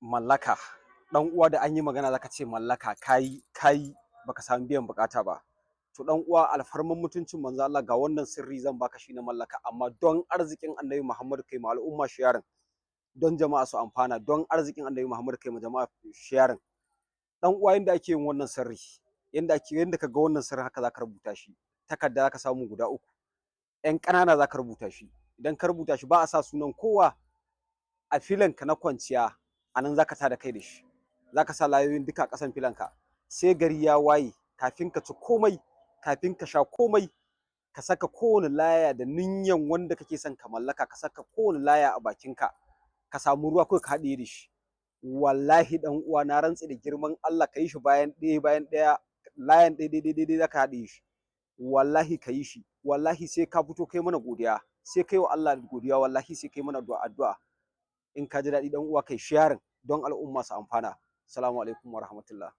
mallaka. Dan uwa da an yi magana zaka ce mallaka, kai baka samu biyan bukata ba. To dan uwa, alfarman mutuncin manzo Allah, ga wannan sirri zan baka shi na mallaka, amma don arzikin Annabi Muhammad kai ma al'umma sharing, don jama'a su amfana, don arzikin Annabi Muhammad kai ma jama'a sharing. Dan uwa, yanda ake yin wannan sirri, yanda ka ga wannan sirri haka zaka rubuta shi. Takarda zaka samu guda 3. Yan ƙanana zaka rubuta shi. Idan ka rubuta shi ba a sa sunan kowa. A filanka na kwanciya anan zaka tada kai da shi. Zaka sa layoyin duka a ƙasan filanka. Sai gari ya waye, kafin ka ci komai, kafin ka sha komai, ka saka kowane laya da niyyan wanda kake son ka mallaka, ka saka kowane laya a bakinka, ka samu ruwa kawai ka haɗiye da shi. Wallahi dan uwa, na rantse da girman Allah, ka yi shi bayan ɗaya, layan ɗaya zaka haɗiye shi. Wallahi ka yi shi, wallahi sai ka fito kai mana godiya, sai kai wa Allah godiya, wallahi sai kai mana addu'a. In ka ji daɗi dan uwa, kai sharing don al'umma su amfana. Assalamu alaikum wa rahmatullah.